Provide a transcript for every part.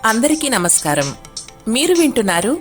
అందరికీ నమస్కారం. మీరు వింటున్నారు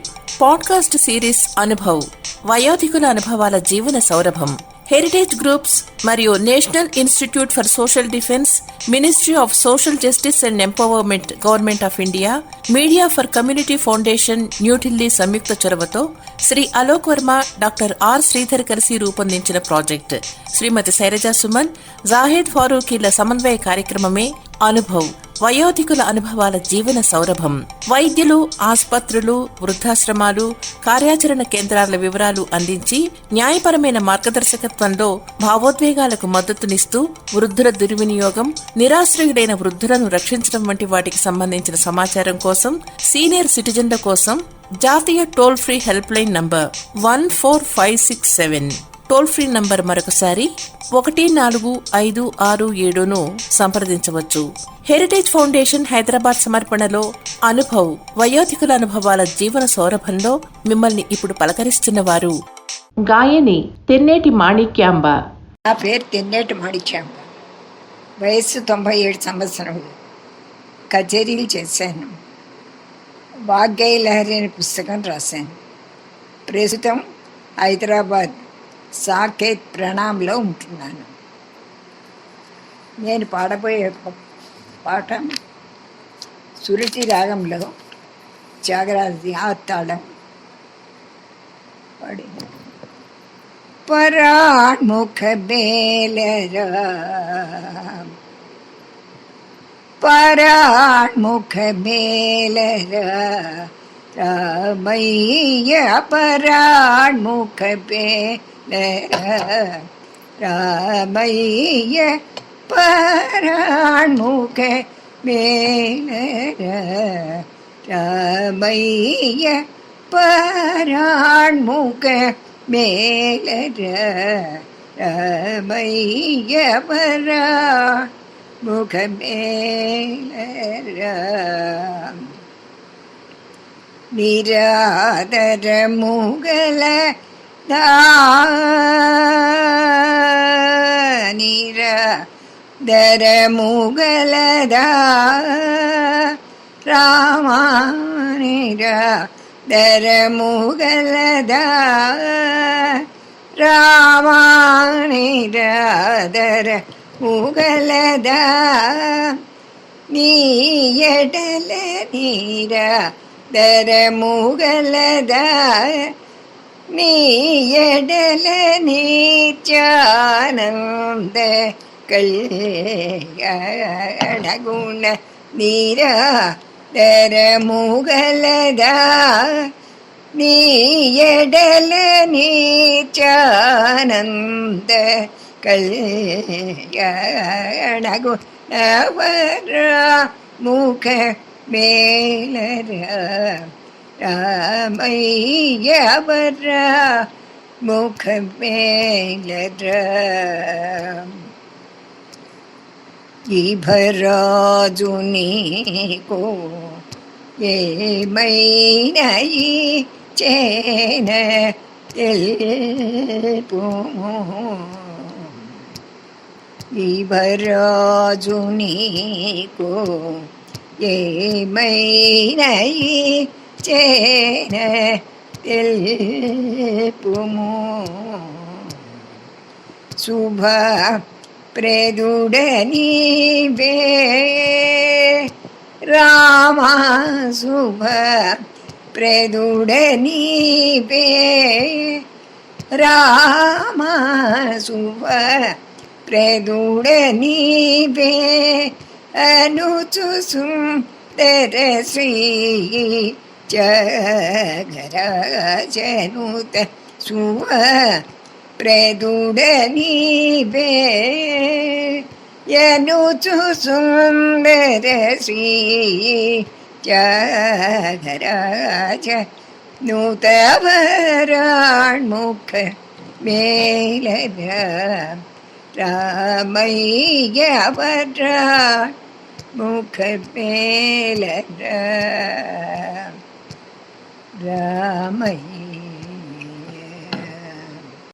పాడ్కాస్ట్ సిరీస్ అనుభవ్, వయోధికుల అనుభవాల జీవన సౌరభం. హెరిటేజ్ గ్రూప్స్ మరియు national institute for social defence, ministry of social justice and empowerment, government of India, media for community foundation, New Delhi సంయుక్త చొరవతో శ్రీ అలోక్ వర్మ, డాక్టర్ ఆర్ శ్రీధర్ కలిసి రూపొందించిన ప్రాజెక్ట్ శ్రీమతి శైలజా సుమన్, జాహెద్ ఫారూఖీల సమన్వయ కార్యక్రమమే అనుభవ్, వయోధికుల అనుభవాల జీవన సౌరభం. వైద్యులు, ఆసుపత్రులు, వృద్ధాశ్రమాలు, కార్యాచరణ కేంద్రాల వివరాలు అందించి న్యాయపరమైన మార్గదర్శకత్వంలో భావోద్వేగాలకు మద్దతునిస్తూ వృద్ధుల దుర్వినియోగం, నిరాశ్రయుడైన వృద్ధులను రక్షించడం వంటి వాటికి సంబంధించిన సమాచారం కోసం సీనియర్ సిటిజన్ల కోసం జాతీయ toll free help line number 14567, toll free number మరొకసారి 145667ను సంప్రదించవచ్చు. హెరిటేజ్ ఫౌండేషన్ హైదరాబాద్ సమర్పణలో అనుభవ్, వయోధికుల అనుభవాల జీవన సౌరభంలో మిమ్మల్ని ఇప్పుడు పలకరిస్తున్న వారు గాయని తెన్నేటి మాణిక్యాంబ. నా పేరు తెన్నేటి మాణిక్యాంబ. వయస్సు 97 సంవత్సరములు. కచేరీలు చేశాను. వాగ్గేయ లహరి అనే పుస్తకం రాశాను. ప్రస్తుతం హైదరాబాద్ సాకేత్ ప్రణాంలో ఉంటున్నాను. నేను పాడబోయే పాట సురుచి రాగంలో త్యాగరాజు ఆత్తాళం పాడి. పరాణ్ముఖ బేలరా, పరాణ్ముఖ బేలరా రామయ్య, పరాణ్ముఖ బేలరా రామయ్య, పరాణ్ముఖ బేలరా రామయ్య, పరాణ్ముఖ బేలరా రామయ్య, పరాణ్ముఖ బేలరా. నిరాదర ముగల నిరాదర ముగలదా రామా, నిరాదర ముగలదా రామా, నిరాదర ముగలదా నీ ఎడల నిరాదర ముగలదా నీ ఎడల నిత్యానంద కళ్యాణ గుణ నిరాదర ముగలదా నీ ఎడల నిత్యానంద కళ్యాణ గుణ ముఖ బేలరా రామయ్య, పరాణ్ముఖ బేలరా. ఇభరాజు నీకు ఏమైనా ఇచ్చేన తెలుపుము, ఇభరాజు నీకు ఏమైనా ఇచ్చేన తెలుపుము. శుభ ప్రేదుడ నీవే రామా, శుభ ప్రేదుడ నీవే రామా, శుభ ప్రేదుడ నీవే అనుచు సుందర శ్రీ జగరాజనుత శుభ ప్రేదుడ నీవే అనుచు సుందర శ్రీ జగరాజ నూత పరాణ్ముఖ బేలరా రామయ్య, పరాణ్ముఖ బేలరా రామయ్య.